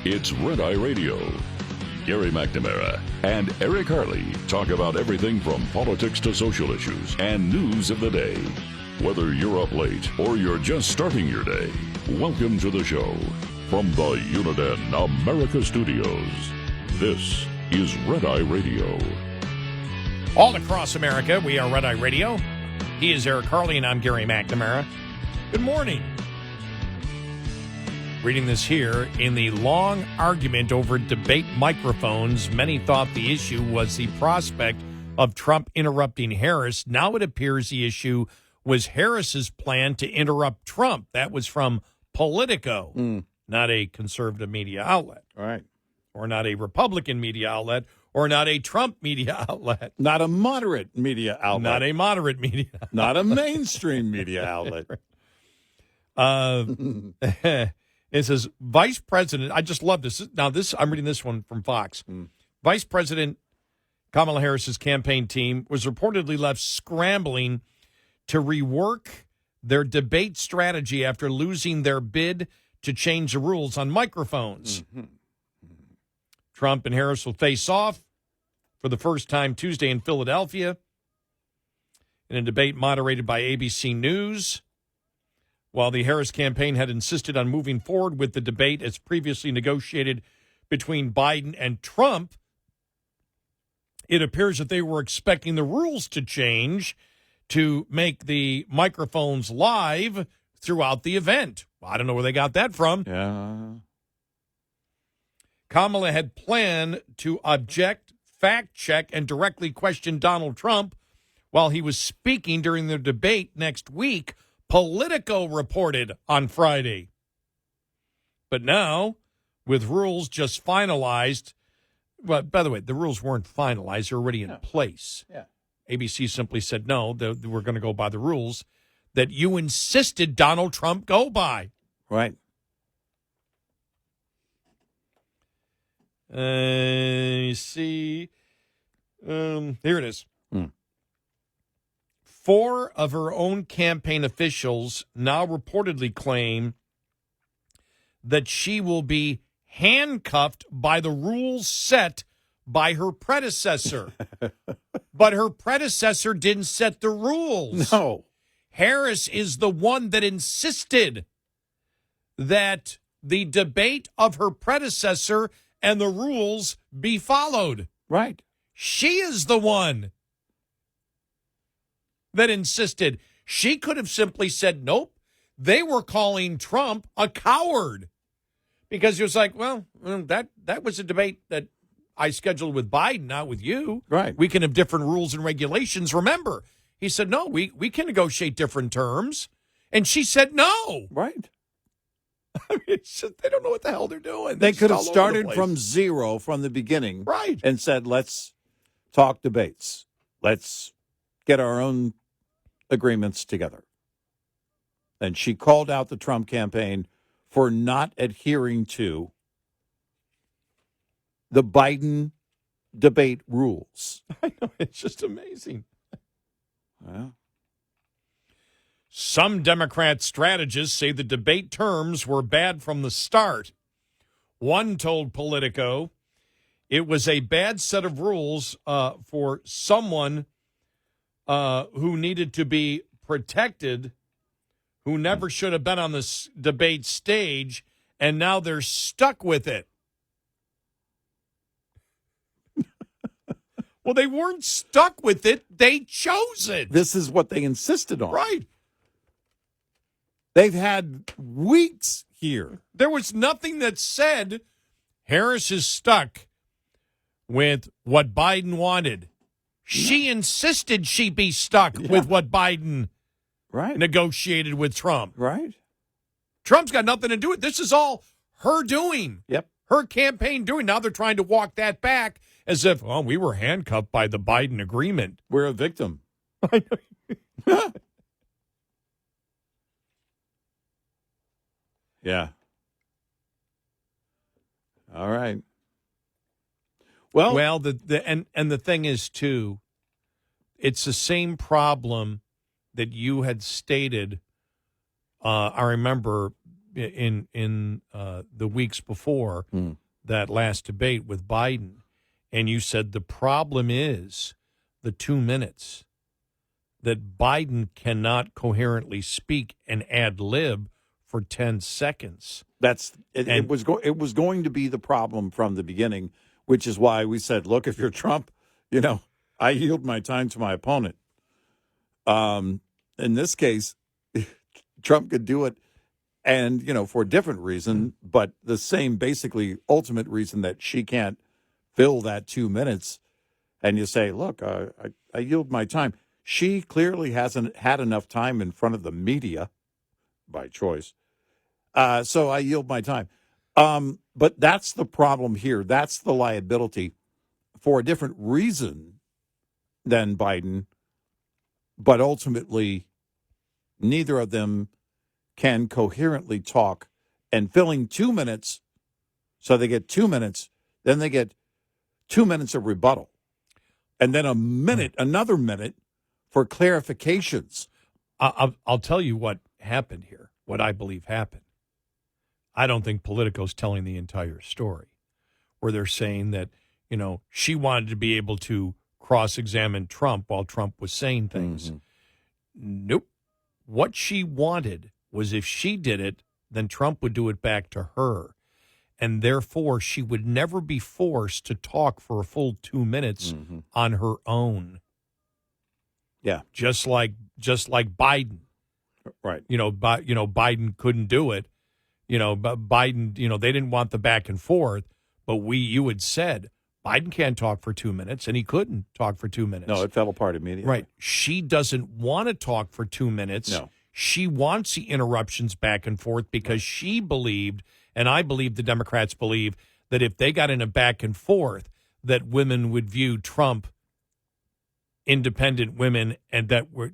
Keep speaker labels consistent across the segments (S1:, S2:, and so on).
S1: It's Red Eye Radio. Gary McNamara and Eric Harley talk about everything from politics to social issues and news of the day. Whether you're up late or you're just starting your day, welcome to the show. From the Uniden America Studios, this is Red Eye Radio.
S2: All across America, we are Red Eye Radio. He is Eric Harley, and I'm Gary McNamara. Good morning. Reading this here, in the long argument over debate microphones, many thought the issue was the prospect of Trump interrupting Harris. Now it appears the issue was Harris's plan to interrupt Trump. That was from Politico, not a conservative media outlet.
S3: Right.
S2: Or not a Republican media outlet, or not a Trump media outlet.
S3: Not a moderate media outlet.
S2: Not a moderate media outlet.
S3: Not a mainstream media outlet.
S2: It says, Vice President, I just love this. Now, I'm reading this one from Fox. Vice President Kamala Harris's campaign team was reportedly left scrambling to rework their debate strategy after losing their bid to change the rules on microphones. Trump and Harris will face off for the first time Tuesday in Philadelphia in a debate moderated by ABC News. While the Harris campaign had insisted on moving forward with the debate as previously negotiated between Biden and Trump, it appears that they were expecting the rules to change to make the microphones live throughout the event. I don't know where they got that from.
S3: Yeah.
S2: Kamala had planned to object, fact-check, and directly question Donald Trump while he was speaking during the debate next week, Politico reported on Friday. But now, with rules just finalized, well, by the way, the rules weren't finalized. They're already in place.
S3: Yeah.
S2: ABC simply said, no, we're going to go by the rules that you insisted Donald Trump go by.
S3: Right.
S2: You see, here it is. 4 of her own campaign officials now reportedly claim that she will be handcuffed by the rules set by her predecessor. But her predecessor didn't set the rules.
S3: No.
S2: Harris is the one that insisted that the debate of her predecessor and the rules be followed.
S3: Right.
S2: She is the one that insisted. She could have simply said, nope. They were calling Trump a coward because he was like, well, that was a debate that I scheduled with Biden, not with you.
S3: Right.
S2: We can have different rules and regulations. Remember, he said, no, we can negotiate different terms. And she said, no.
S3: Right.
S2: I mean, it's just, they don't know what the hell they're doing.
S3: They could have
S2: all over the
S3: started
S2: place.
S3: from zero from the beginning.
S2: Right.
S3: And said, let's talk debates. Let's get our own agreements together. And she called out the Trump campaign for not adhering to the Biden debate rules.
S2: I know. It's just amazing.
S3: Well,
S2: some Democrat strategists say the debate terms were bad from the start. One told Politico it was a bad set of rules for someone who needed to be protected, who never should have been on this debate stage, and now they're stuck with it. Well, they weren't stuck with it. They chose it.
S3: this is what they insisted on.
S2: Right.
S3: They've had weeks here.
S2: There was nothing that said Harris is stuck with what Biden wanted. She insisted she be stuck with what Biden negotiated with Trump.
S3: Right.
S2: Trump's got nothing to do with it. This is all her doing.
S3: Yep.
S2: Her campaign doing. Now they're trying to walk that back as if, oh, we were handcuffed by the Biden agreement.
S3: We're a victim.
S2: I know.
S3: Yeah. All right. Well,
S2: the thing is too, it's the same problem that you had stated. I remember in the weeks before that last debate with Biden, and you said the problem is the 2 minutes, that Biden cannot coherently speak and ad lib for 10 seconds.
S3: It was going to be the problem from the beginning, which is why we said, look, if you're Trump, I yield my time to my opponent. In this case, Trump could do it, and for a different reason, but the same basically ultimate reason that she can't fill that 2 minutes. And you say, look, I yield my time. She clearly hasn't had enough time in front of the media by choice. So I yield my time. But that's the problem here. That's the liability for a different reason than Biden. But ultimately, neither of them can coherently talk. And filling 2 minutes, so they get 2 minutes, then they get 2 minutes of rebuttal. And then another minute for clarifications.
S2: I'll tell you what happened here, what I believe happened. I don't think Politico's telling the entire story, where they're saying that, she wanted to be able to cross-examine Trump while Trump was saying things. Mm-hmm. Nope. What she wanted was if she did it, then Trump would do it back to her. And therefore, she would never be forced to talk for a full 2 minutes on her own.
S3: Yeah.
S2: Just like Biden.
S3: Right.
S2: Biden couldn't do it. Biden, they didn't want the back and forth, but you had said Biden can't talk for 2 minutes, and he couldn't talk for 2 minutes.
S3: No, it fell apart immediately.
S2: Right. She doesn't want to talk for 2 minutes.
S3: No.
S2: She wants the interruptions back and forth because she believed, and I believe the Democrats believe, that if they got in a back and forth, that women would view Trump, independent women, and that were,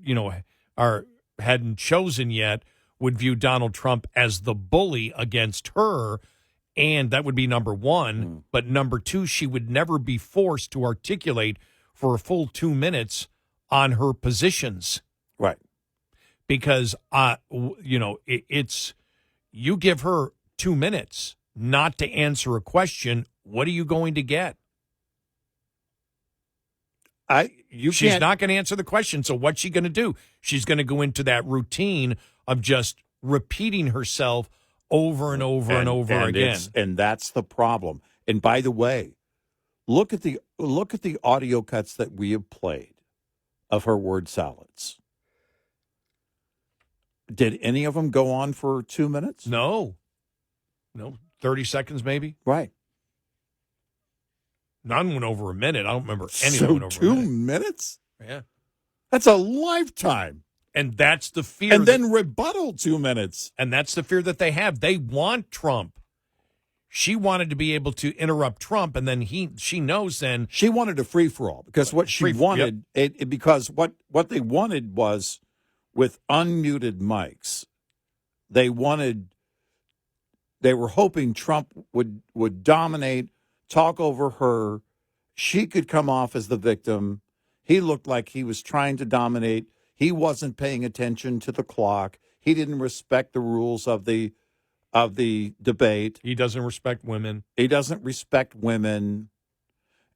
S2: hadn't chosen yet, would view Donald Trump as the bully against her, and that would be number one. But number two, she would never be forced to articulate for a full 2 minutes on her positions.
S3: Right.
S2: Because, it's you give her 2 minutes not to answer a question, what are you going to get? She's not going to answer the question, so what's she going to do? She's going to go into that routine of just repeating herself over and over and over again.
S3: And that's the problem. And by the way, look at the audio cuts that we have played of her word salads. Did any of them go on for 2 minutes?
S2: No, 30 seconds maybe.
S3: Right.
S2: None went over a minute. I don't remember any went over
S3: 2
S2: a minute.
S3: minutes?
S2: Yeah.
S3: That's a lifetime.
S2: And that's the fear.
S3: And then rebuttal 2 minutes.
S2: And that's the fear that they have. They want Trump. She wanted to be able to interrupt Trump, and then she knows then.
S3: She wanted a free-for-all because what she wanted, because what they wanted was with unmuted mics, they were hoping Trump would dominate, talk over her. She could come off as the victim. He looked like he was trying to dominate. He wasn't paying attention to the clock. He didn't respect the rules of the debate.
S2: He doesn't respect women.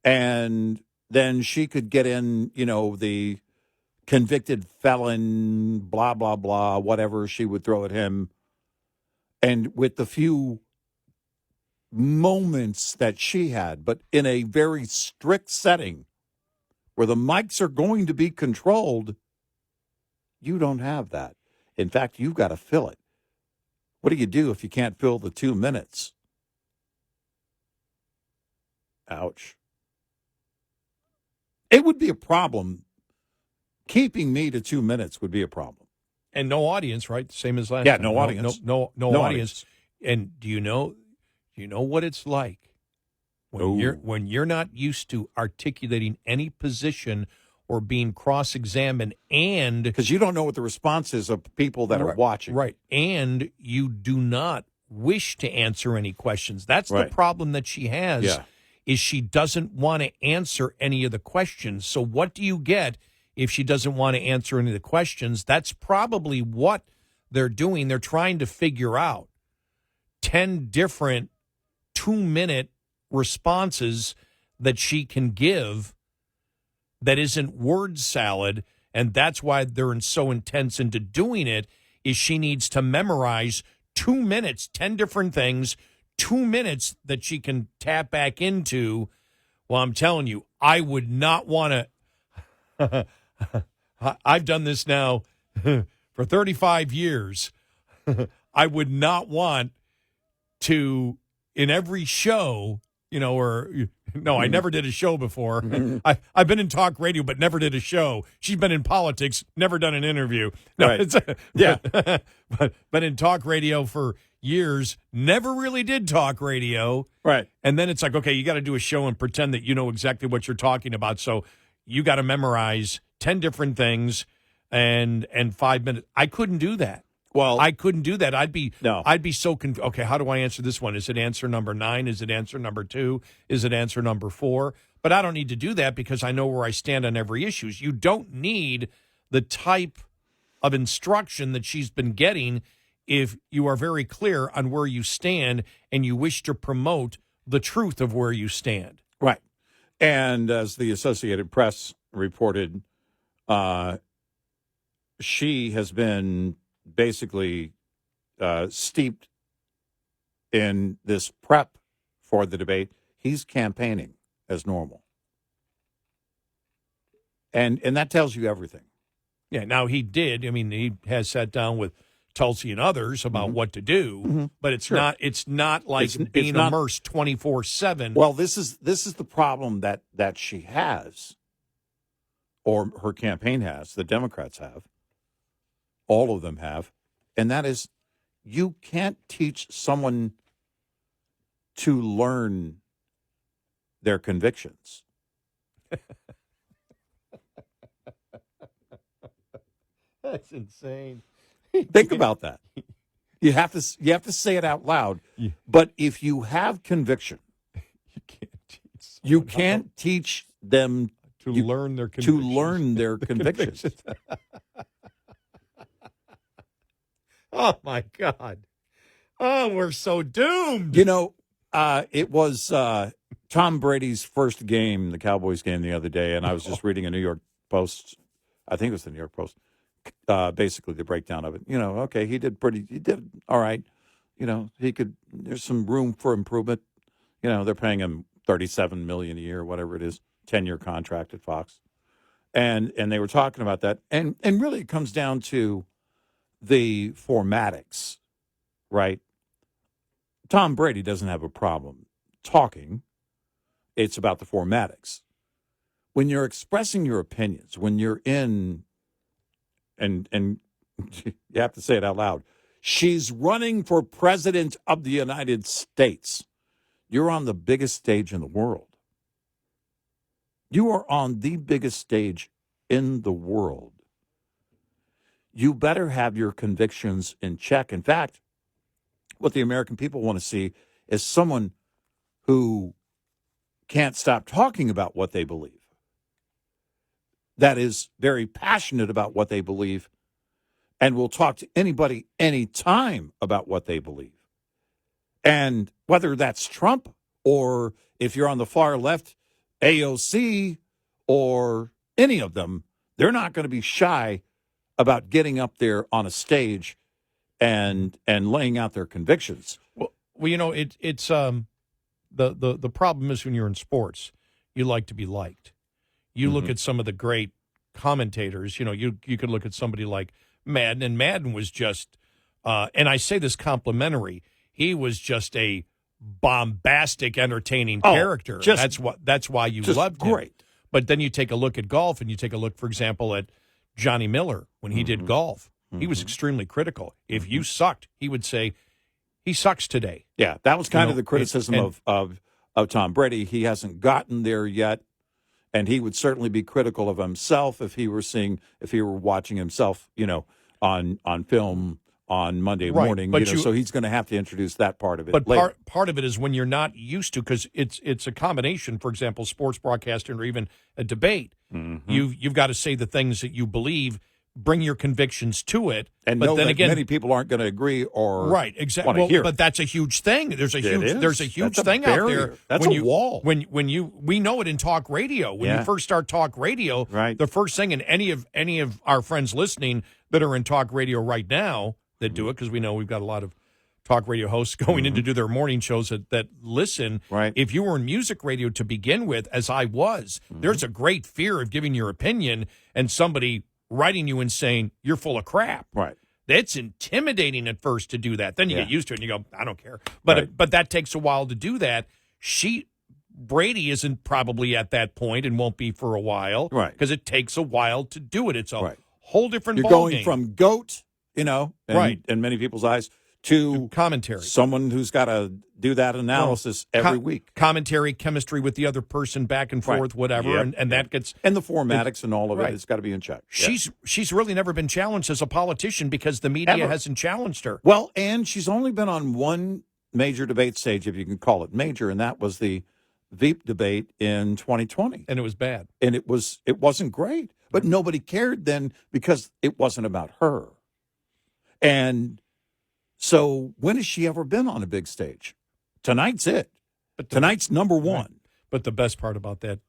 S3: And then she could get in, the convicted felon, blah, blah, blah, whatever she would throw at him. And with the few moments that she had, but in a very strict setting where the mics are going to be controlled, you don't have that. In fact, you've got to fill it. What do you do if you can't fill the 2 minutes? Ouch. It would be a problem. Keeping me to 2 minutes would be a problem.
S2: And no audience, right? Same as last time.
S3: No audience.
S2: No audience. And do you know what it's like when you're not used to articulating any position or being cross-examined, and
S3: because you don't know what the response is of people that are watching.
S2: Right. And you do not wish to answer any questions. That's the problem that she has.
S3: Yeah.
S2: Is she doesn't want to answer any of the questions. So what do you get if she doesn't want to answer any of the questions? That's probably what they're doing. They're trying to figure out, 10 different 2-minute responses that she can give that isn't word salad, and that's why they're so intense into doing it, is she needs to memorize 2 minutes, 10 different things, 2 minutes that she can tap back into. Well, I'm telling you, I would not want to. I've done this now for 35 years. I would not want to, in every show, I never did a show before. I've been in talk radio, but never did a show. She's been in politics, never done an interview. No,
S3: Right.
S2: but in talk radio for years, never really did talk radio.
S3: Right.
S2: And then it's like, okay, you got to do a show and pretend that you know exactly what you're talking about. So you got to memorize 10 different things and 5 minutes. I couldn't do that.
S3: Well,
S2: I couldn't do that. I'd be so confused. Okay, how do I answer this one? Is it answer number 9? Is it answer number 2? Is it answer number 4? But I don't need to do that because I know where I stand on every issue. You don't need the type of instruction that she's been getting if you are very clear on where you stand and you wish to promote the truth of where you stand.
S3: right. And as the Associated Press reported, she has been basically steeped in this prep for the debate. He's campaigning as normal. And that tells you everything.
S2: Yeah, now he did. I mean, he has sat down with Tulsi and others about what to do, but it's not like being immersed 24/7.
S3: Well, this is the problem that she has, or her campaign has, the Democrats have, all of them have, and that is you can't teach someone to learn their convictions.
S2: That's insane.
S3: Think about that. You have to say it out loud.
S2: Yeah.
S3: But if you have conviction, you can't teach them
S2: to learn their convictions. Oh my God! Oh, we're so doomed.
S3: It was Tom Brady's first game, the Cowboys game, the other day, and I was just reading a New York Post. I think it was the New York Post. Basically the breakdown of it. Okay, he did all right. There's some room for improvement. They're paying him $37 million a year, whatever it is, 10-year contract at Fox. And they were talking about that. And really it comes down to the formatics, right? Tom Brady doesn't have a problem talking. It's about the formatics. When you're expressing your opinions, when you're in and you have to say it out loud. She's running for president of the United States. You're on the biggest stage in the world. You are on the biggest stage in the world. You better have your convictions in check. In fact, what the American people want to see is someone who can't stop talking about what they believe, that is very passionate about what they believe, and will talk to anybody, anytime about what they believe. And whether that's Trump, or if you're on the far left, AOC, or any of them, they're not going to be shy about getting up there on a stage and laying out their convictions.
S2: Well, it's the problem is when you're in sports, you like to be liked. You look at some of the great commentators, you could look at somebody like Madden, and Madden was just, and I say this complimentary, he was just a bombastic, entertaining character. That's why you loved him.
S3: Great.
S2: But then you take a look at golf, and you take a look, for example, at Johnny Miller when he did golf. He was extremely critical. If you sucked, he would say, he sucks today.
S3: Yeah, that was kind of the criticism of Tom Brady. He hasn't gotten there yet. And he would certainly be critical of himself if he were watching himself, on film on Monday morning.
S2: But
S3: so he's going to have to introduce that part of it.
S2: But
S3: later.
S2: part of it is when you're not used to, because it's a combination. For example, sports broadcasting or even a debate. You've got to say the things that you believe bring your convictions to it.
S3: And
S2: but
S3: know
S2: then
S3: that
S2: again,
S3: many people aren't going to agree or
S2: right, exactly.
S3: want to hear.
S2: But that's a huge thing. There's a huge thing out there.
S3: That's a wall.
S2: We know it in talk radio. When you first start talk radio,
S3: right.
S2: The first thing, and any of our friends listening that are in talk radio right now that do it, because we know we've got a lot of talk radio hosts going in to do their morning shows that listen.
S3: Right.
S2: If you were in music radio to begin with, as I was, there's a great fear of giving your opinion and somebody writing you and saying you're full of crap.
S3: Right.
S2: It's intimidating at first to do that. Then you get used to it and you go, I don't care. But that takes a while to do that. Brady isn't probably at that point and won't be for a while.
S3: Right.
S2: Because it takes a while to do it. It's a whole different
S3: You're
S2: ballgame.
S3: going from goat, in many people's eyes, to
S2: commentary.
S3: Someone who's got to do that analysis every week.
S2: Commentary, chemistry with the other person, back and forth, whatever, and that gets...
S3: And the formatics and all of it, it's got to be in check.
S2: She's really never been challenged as a politician because the media hasn't challenged her.
S3: Well, and she's only been on one major debate stage, if you can call it major, and that was the Veep debate in 2020.
S2: And it was bad.
S3: And it wasn't great. But nobody cared then because it wasn't about her. And... so when has she ever been on a big stage? Tonight's it. But tonight's number one.
S2: Right. But the best part about that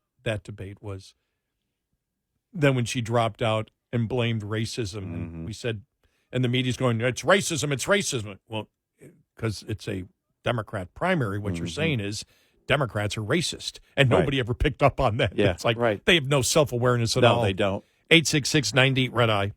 S2: debate was then when she dropped out and blamed racism, and we said, and the media's going, it's racism. Well, because it's a Democrat primary, what you're saying is Democrats are racist, and nobody ever picked up on that.
S3: Yeah,
S2: it's like they have no self-awareness at all.
S3: No, they don't.
S2: 866-9D Red Eye.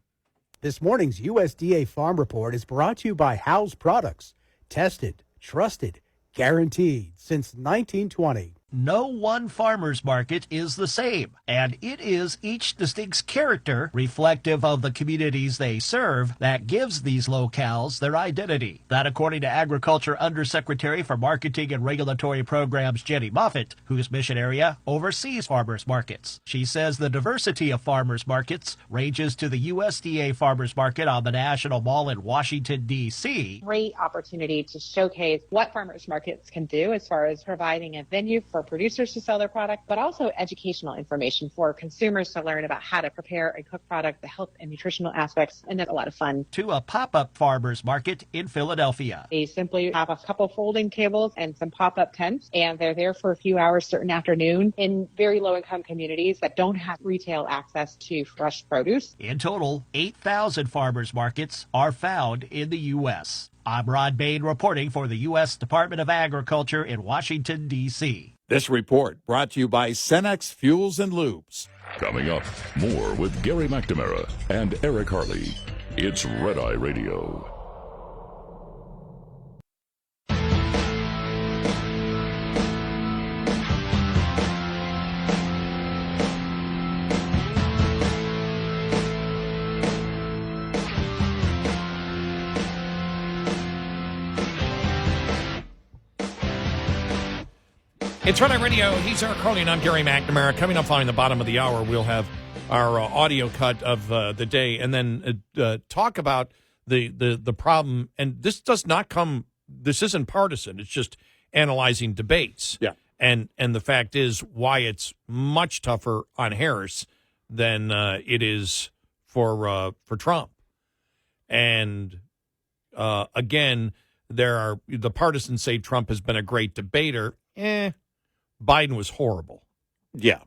S4: This morning's USDA Farm Report is brought to you by House Products. Tested, trusted, guaranteed since 1920.
S5: No one farmer's market is the same, and it is each distinct character reflective of the communities they serve that gives these locales their identity. That according to Agriculture Undersecretary for Marketing and Regulatory Programs Jenny Moffitt, whose mission area oversees farmers markets. She says the diversity of farmers markets ranges to the USDA Farmers Market on the National Mall in Washington, D.C.
S6: Great opportunity to showcase what farmers markets can do as far as providing a venue for producers to sell their product, but also educational information for consumers to learn about how to prepare and cook product, the health and nutritional aspects, and that's a lot of fun.
S5: To a pop-up farmers market in Philadelphia.
S6: They simply have a couple folding tables and some pop-up tents, and they're there for a few hours certain afternoon in very low-income communities that don't have retail access to fresh produce.
S5: In total, 8,000 farmers markets are found in the U.S. I'm Rod Bain reporting for the U.S. Department of Agriculture in Washington, D.C.
S3: This report brought to you by Cenex Fuels and Lubes.
S1: Coming up, more with Gary McNamara and Eric Harley. It's Red Eye Radio.
S2: It's Red Eye Radio. He's Eric Harley, and I'm Gary McNamara. Coming up on the bottom of the hour, we'll have our audio cut of the day, and then talk about the problem. And this does not come. This isn't partisan. It's just analyzing debates.
S3: Yeah.
S2: And the fact is why it's much tougher on Harris than it is for Trump. And again, the partisans say Trump has been a great debater. Biden was horrible.
S3: Yeah.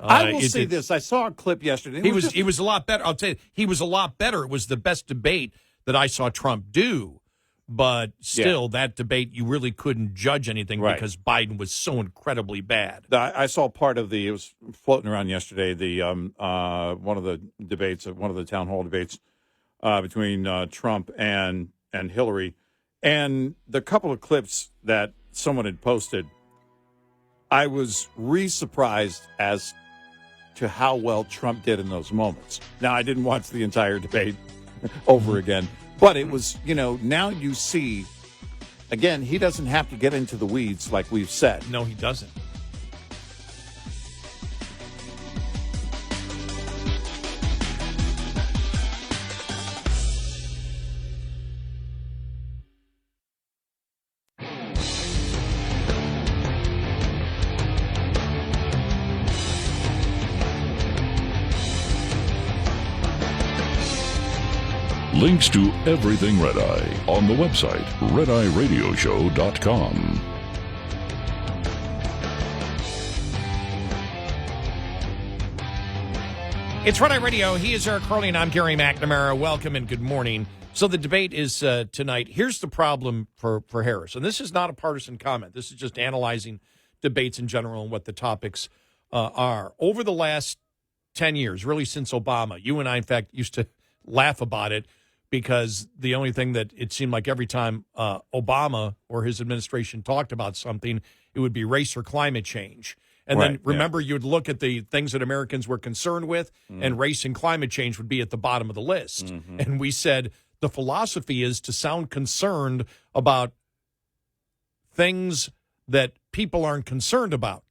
S3: I will say this. I saw a clip yesterday.
S2: He was a lot better. I'll tell you, he was a lot better. It was the best debate that I saw Trump do. But still, that debate, you really couldn't judge anything because Biden was so incredibly bad.
S3: I saw part of it was floating around yesterday, one of the debates, one of the town hall debates between Trump and Hillary. And the couple of clips that someone had posted, I was surprised as to how well Trump did in those moments. Now, I didn't watch the entire debate over again, but it was, now you see, again, he doesn't have to get into the weeds like we've said.
S2: No, he doesn't.
S1: Links to everything Red Eye on the website redeyeradioshow.com.
S2: It's Red Eye Radio. He is Eric Harley, and I'm Gary McNamara. Welcome and good morning. So the debate is tonight. Here's the problem for Harris, and this is not a partisan comment. This is just analyzing debates in general and what the topics are. Over the last 10 years, really since Obama, you and I, in fact, used to laugh about it because the only thing that it seemed like every time Obama or his administration talked about something, it would be race or climate change. And then remember, you'd look at the things that Americans were concerned with, and race and climate change would be at the bottom of the list. Mm-hmm. And we said the philosophy is to sound concerned about things that people aren't concerned about.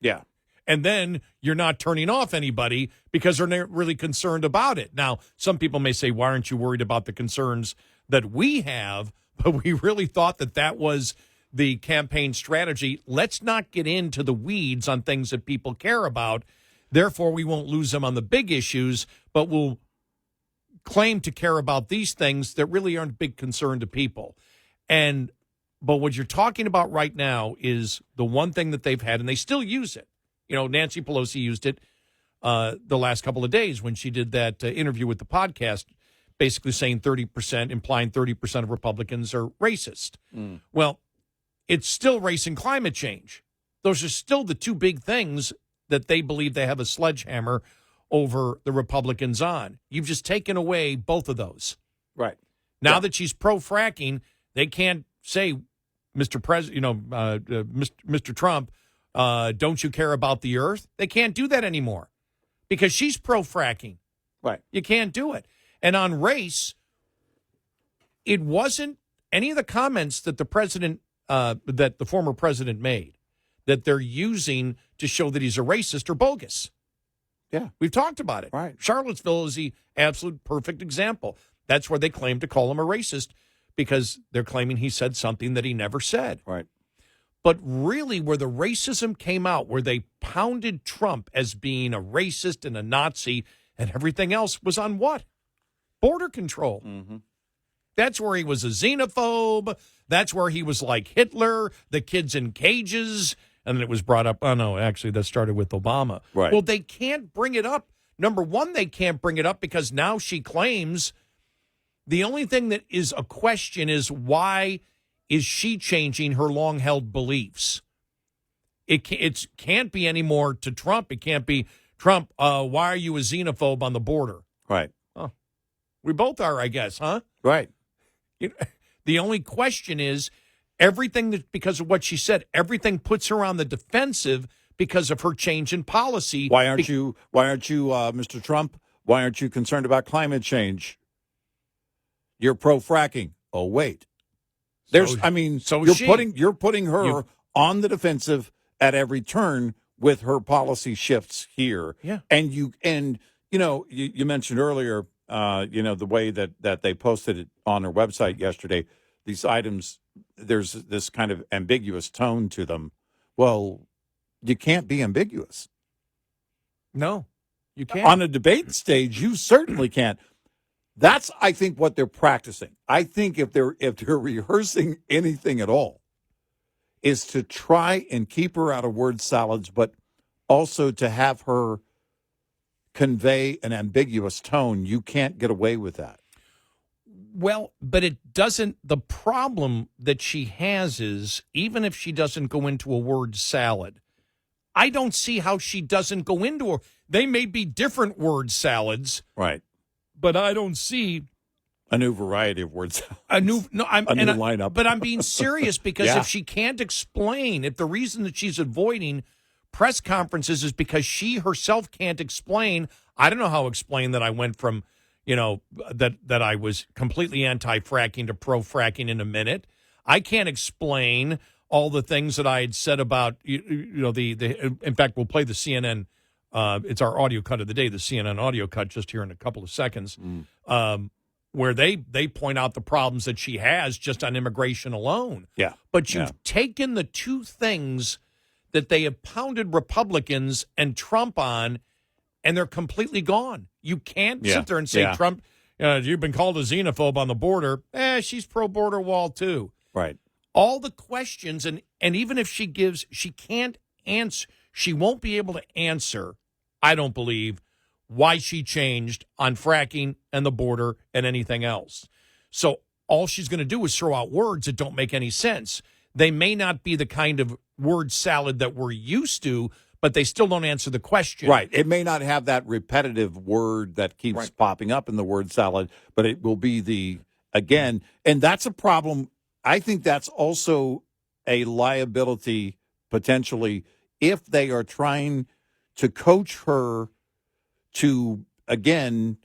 S3: Yeah.
S2: And then you're not turning off anybody because they're not really concerned about it. Now, some people may say, why aren't you worried about the concerns that we have? But we really thought that that was the campaign strategy. Let's not get into the weeds on things that people care about. Therefore, we won't lose them on the big issues, but we'll claim to care about these things that really aren't a big concern to people. But what you're talking about right now is the one thing that they've had, and they still use it. You know, Nancy Pelosi used it the last couple of days when she did that interview with the podcast, basically saying 30%, implying 30% of Republicans are racist. Well, it's still race and climate change. Those are still the two big things that they believe they have a sledgehammer over the Republicans on. You've just taken away both of those.
S3: Right.
S2: Now that she's pro-fracking, they can't say, Mr. Trump, don't you care about the earth? They can't do that anymore because she's pro-fracking.
S3: Right.
S2: You can't do it. And on race, it wasn't any of the comments that the former president made that they're using to show that he's a racist or bogus.
S3: Yeah.
S2: We've talked about it.
S3: Right.
S2: Charlottesville is the absolute perfect example. That's where they claim to call him a racist because they're claiming he said something that he never said.
S3: Right.
S2: But really where the racism came out, where they pounded Trump as being a racist and a Nazi and everything else was on what? Border control. Mm-hmm. That's where he was a xenophobe. That's where he was like Hitler, the kids in cages. And then it was brought up. Oh, no, actually, that started with Obama.
S3: Right.
S2: Well, they can't bring it up. Number one, they can't bring it up because now she claims the only thing that is a question is why is she changing her long-held beliefs? It can't be anymore to Trump. It can't be, Trump, why are you a xenophobe on the border?
S3: Right.
S2: Oh, we both are, I guess, huh?
S3: Right.
S2: The only question is everything that, because of what she said, everything puts her on the defensive because of her change in policy.
S3: Why aren't you, Mr. Trump? Why aren't you concerned about climate change? You're pro-fracking. Oh, wait. You're putting her on the defensive at every turn with her policy shifts here.
S2: Yeah.
S3: And you mentioned earlier, the way that they posted it on their website yesterday, these items, there's this kind of ambiguous tone to them. Well, you can't be ambiguous.
S2: No, you can't.
S3: On a debate stage, you certainly can't. That's, I think, what they're practicing. I think if they're rehearsing anything at all, is to try and keep her out of word salads, but also to have her convey an ambiguous tone. You can't get away with that.
S2: Well, but it doesn't. The problem that she has is even if she doesn't go into a word salad, I don't see how she doesn't go into a. They may be different word salads,
S3: right?
S2: But I don't see
S3: a new variety of words.
S2: A new
S3: lineup.
S2: But I'm being serious because if she can't explain, if the reason that she's avoiding press conferences is because she herself can't explain, I don't know how to explain that I went from, that I was completely anti-fracking to pro-fracking in a minute. I can't explain all the things that I had said about, in fact, we'll play the CNN. It's our audio cut of the day, the CNN audio cut, just here in a couple of seconds, where they point out the problems that she has just on immigration alone.
S3: Yeah.
S2: But you've taken the two things that they have pounded Republicans and Trump on, and they're completely gone. You can't sit there and say, Trump, You've been called a xenophobe on the border. She's pro-border wall, too.
S3: Right.
S2: All the questions, and even if she can't answer, she won't be able to answer, I don't believe, why she changed on fracking and the border and anything else. So all she's going to do is throw out words that don't make any sense. They may not be the kind of word salad that we're used to, but they still don't answer the question.
S3: Right. It may not have that repetitive word that keeps popping up in the word salad, but it will be again, and that's a problem. I think that's also a liability potentially if they are trying to coach her to, again,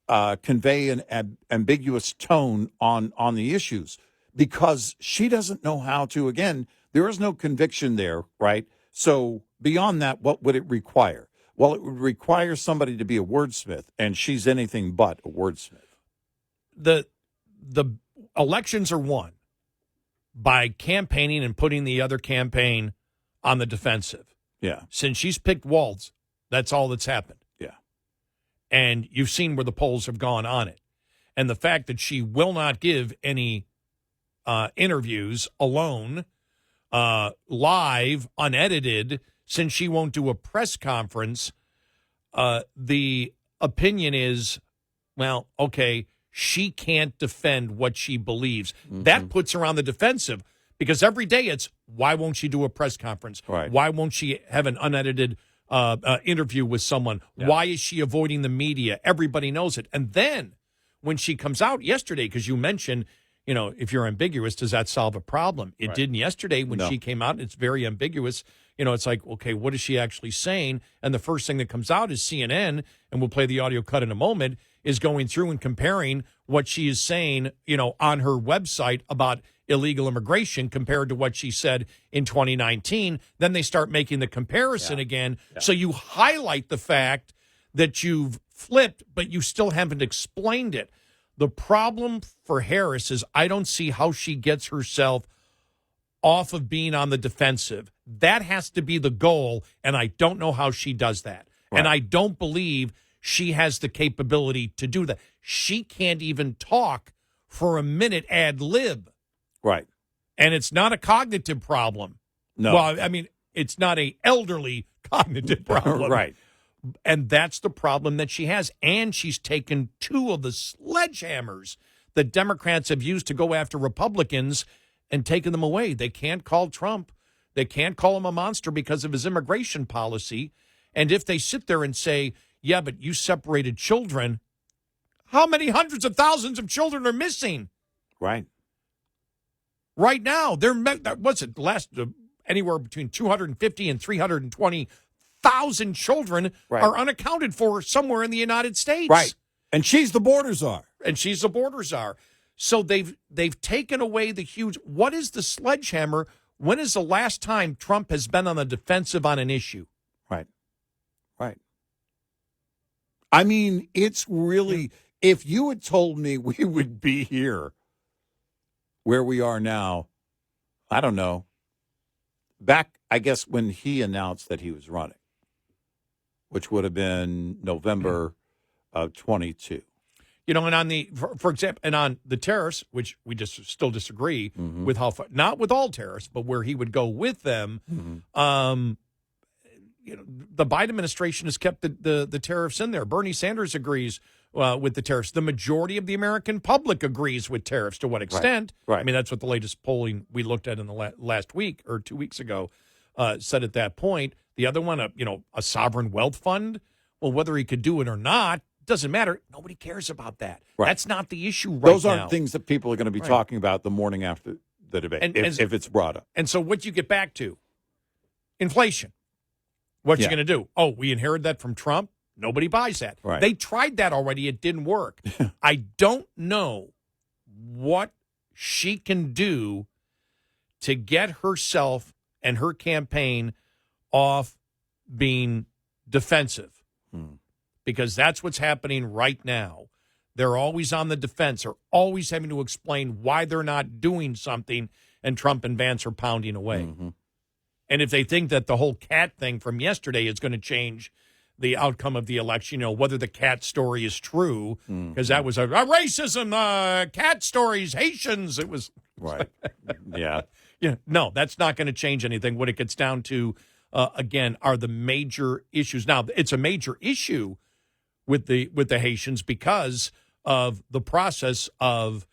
S3: convey an ambiguous tone on the issues, because she doesn't know how to. Again, there is no conviction there, right? So beyond that, what would it require? Well, it would require somebody to be a wordsmith, and she's anything but a wordsmith.
S2: The elections are won by campaigning and putting the other campaign on the defensive.
S3: Yeah.
S2: Since she's picked Walz, that's all that's happened.
S3: Yeah.
S2: And you've seen where the polls have gone on it. And the fact that she will not give any interviews alone, live, unedited, since she won't do a press conference, the opinion is, well, okay, she can't defend what she believes. Mm-hmm. That puts her on the defensive, because every day it's, why won't she do a press conference?
S3: Right.
S2: Why won't she have an unedited interview with someone? Yeah. Why is she avoiding the media? Everybody knows it. And then when she comes out yesterday, because you mentioned, if you're ambiguous, does that solve a problem? It didn't yesterday when she came out. It's very ambiguous. It's like, okay, what is she actually saying? And the first thing that comes out is CNN, and we'll play the audio cut in a moment, is going through and comparing what she is saying, on her website about illegal immigration compared to what she said in 2019. Then they start making the comparison again. Yeah. So you highlight the fact that you've flipped, but you still haven't explained it. The problem for Harris is I don't see how she gets herself off of being on the defensive. That has to be the goal, and I don't know how she does that. Right. And I don't believe she has the capability to do that. She can't even talk for a minute ad lib.
S3: Right.
S2: And it's not a cognitive problem.
S3: No.
S2: Well, I mean, it's not a elderly cognitive problem.
S3: Right.
S2: And that's the problem that she has. And she's taken two of the sledgehammers that Democrats have used to go after Republicans and taken them away. They can't call Trump. They can't call him a monster because of his immigration policy. And if they sit there and say, yeah, but you separated children, how many hundreds of thousands of children are missing?
S3: Right.
S2: Right now, anywhere between 250 and 320,000 children are unaccounted for somewhere in the United States.
S3: Right. And she's the border czar.
S2: So they've taken away the huge. What is the sledgehammer? When is the last time Trump has been on the defensive on an issue?
S3: Right. Right. I mean, it's really, if you had told me we would be here where we are now, I don't know, back, I guess, when he announced that he was running, which would have been November of 22.
S2: And on for example, and on the tariffs, which we just still disagree with how far, not with all tariffs, but where he would go with them. The Biden administration has kept the tariffs in there. Bernie Sanders agrees with the tariffs. The majority of the American public agrees with tariffs. To what extent?
S3: Right.
S2: I mean, that's what the latest polling we looked at in the last week or 2 weeks ago said at that point. The other one, a sovereign wealth fund. Well, whether he could do it or not doesn't matter. Nobody cares about that.
S3: Right.
S2: That's not the issue right
S3: Those
S2: now.
S3: aren't things that people are going to be talking about the morning after the debate, if it's brought up.
S2: And so what you get back to, inflation. What you going to do? Oh, we inherited that from Trump? Nobody buys that.
S3: Right.
S2: They tried that already. It didn't work. I don't know what she can do to get herself and her campaign off being defensive. Because that's what's happening right now. They're always on the defense. They're always having to explain why they're not doing something, and Trump and Vance are pounding away. And if they think that the whole cat thing from yesterday is going to change the outcome of the election, whether the cat story is true, because that was a racism, cat stories, Haitians. It was
S3: Right. Yeah.
S2: yeah. No, that's not going to change anything. What it gets down to, again, are the major issues. Now, it's a major issue with the Haitians because of the process of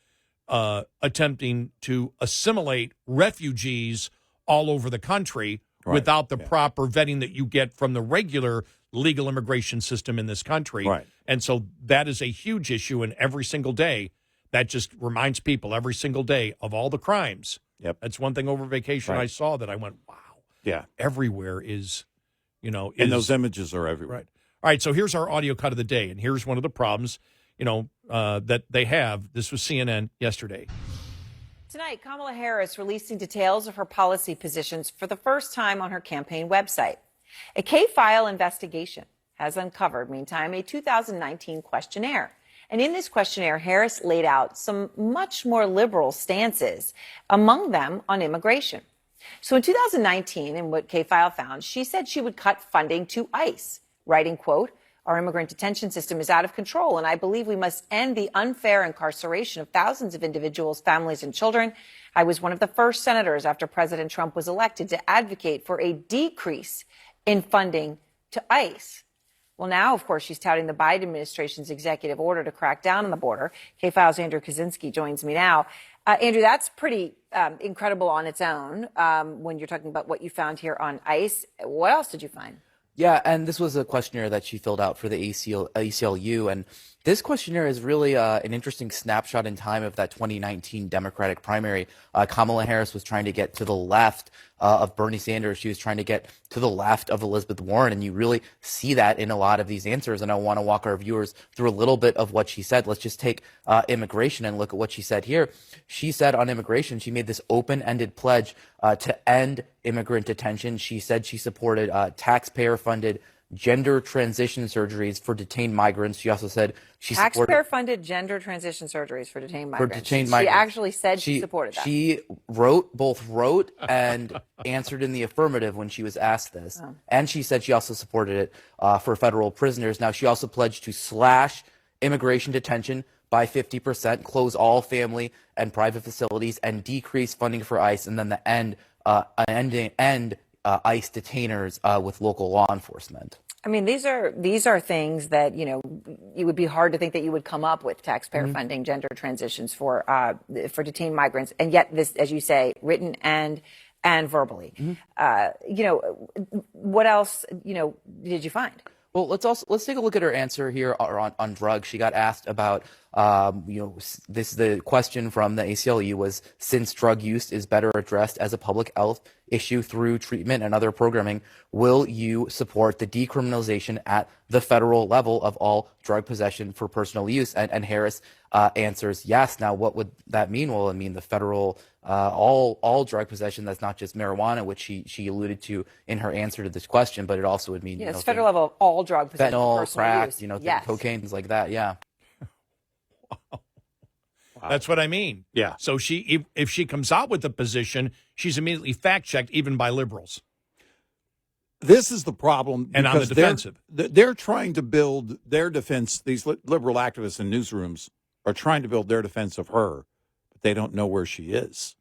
S2: attempting to assimilate refugees all over the country without the proper vetting that you get from the regular legal immigration system in this country.
S3: Right.
S2: And so that is a huge issue, and every single day, that just reminds people every single day of all the crimes.
S3: Yep.
S2: That's one thing over vacation I saw that I went, wow.
S3: Yeah.
S2: Everywhere is,
S3: And those images are everywhere.
S2: Right. All right, so here's our audio cut of the day, and here's one of the problems, that they have. This was CNN yesterday.
S7: Tonight, Kamala Harris releasing details of her policy positions for the first time on her campaign website. A K-file investigation has uncovered, meantime, a 2019 questionnaire. And in this questionnaire, Harris laid out some much more liberal stances, among them on immigration. So in 2019, in what K-file found, she said she would cut funding to ICE, writing, quote, "Our immigrant detention system is out of control, and I believe we must end the unfair incarceration of thousands of individuals, families, and children. I was one of the first senators after President Trump was elected to advocate for a decrease in funding to ICE." Well, now, of course, she's touting the Biden administration's executive order to crack down on the border. K-File's Andrew Kaczynski joins me now. Andrew, that's pretty incredible on its own when you're talking about what you found here on ICE. What else did you find?
S8: Yeah, and this was a questionnaire that she filled out for the ACLU, and this questionnaire is really an interesting snapshot in time of that 2019 Democratic primary. Kamala Harris was trying to get to the left of Bernie Sanders. She was trying to get to the left of Elizabeth Warren, and you really see that in a lot of these answers. And I want to walk our viewers through a little bit of what she said. Let's just take immigration and look at what she said here. She said on immigration, she made this open-ended pledge to end immigrant detention. She said she supported taxpayer-funded gender transition surgeries for detained migrants. She also said she supported
S7: taxpayer-funded gender transition surgeries for detained migrants.
S8: She
S7: actually said she supported that.
S8: She both wrote and answered in the affirmative when she was asked this. Oh. And she said she also supported it for federal prisoners. Now, she also pledged to slash immigration detention by 50%, close all family and private facilities, and decrease funding for ICE, and then the end ICE detainers with local law enforcement.
S7: I mean, these are things that, it would be hard to think that you would come up with taxpayer funding gender transitions for detained migrants. And yet this, as you say, written and verbally. What else, did you find?
S8: Well, let's take a look at her answer here on drugs. She got asked about, the question from the ACLU was, since drug use is better addressed as a public health issue through treatment and other programming, will you support the decriminalization at the federal level of all drug possession for personal use? And Harris answers yes. Now, what would that mean? Well, it mean the federal all drug possession. That's not just marijuana, which she alluded to in her answer to this question, but it also would mean
S7: it's federal level of all drug possession,
S8: fentanyl, crack,
S7: use. Yes.
S8: Cocaine, things like that. Yeah.
S2: Wow. That's what I mean.
S3: Yeah.
S2: So if she comes out with a position, she's immediately fact-checked even by liberals.
S3: This is the problem.
S2: And on the defensive.
S3: They're trying to build their defense. These liberal activists in newsrooms are trying to build their defense of her, but they don't know where she is.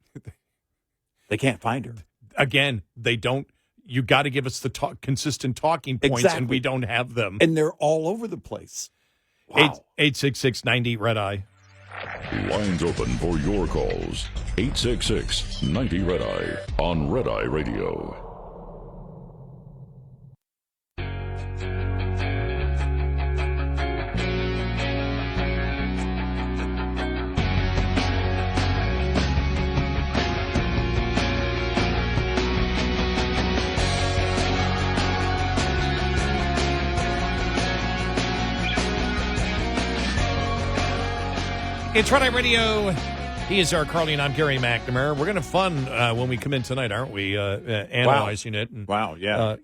S3: They can't find her.
S2: Again, they don't. You got to give us the consistent talking points, and we don't have them.
S3: And they're all over the place. Wow.
S2: 866-90 Red Eye.
S1: Lines open for your calls. 866-90 Red Eye on Red Eye Radio.
S2: It's Red Eye Radio. He is our Carly, and I'm Gary McNamara. We're going to have fun when we come in tonight, aren't we? Analyzing it. And,
S3: wow, yeah.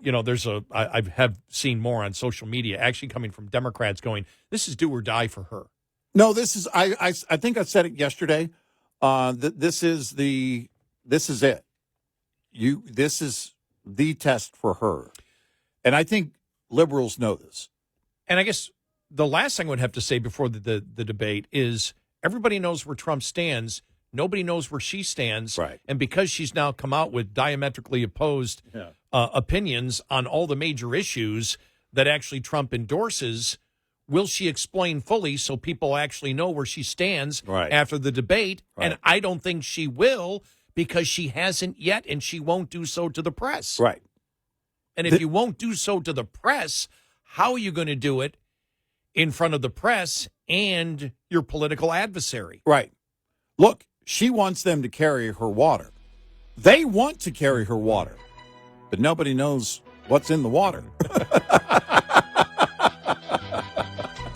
S2: I have seen more on social media actually coming from Democrats going, this is do or die for her.
S3: No, this is, I think I said it yesterday. This is it. This is the test for her. And I think liberals know this.
S2: And I guess the last thing I would have to say before the debate is everybody knows where Trump stands. Nobody knows where she stands.
S3: Right.
S2: And because she's now come out with diametrically opposed opinions on all the major issues that actually Trump endorses, will she explain fully so people actually know where she stands after the debate?
S3: Right.
S2: And I don't think she will, because she hasn't yet, and she won't do so to the press.
S3: Right.
S2: And if you won't do so to the press, how are you going to do it in front of the press and your political adversary?
S3: Right. Look, she wants them to carry her water. They want to carry her water, but nobody knows what's in the water.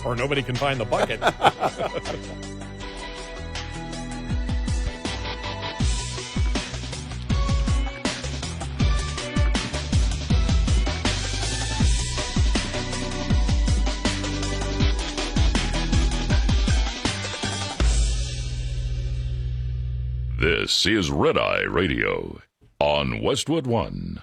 S2: Or nobody can find the bucket.
S1: This is Red Eye Radio on Westwood One.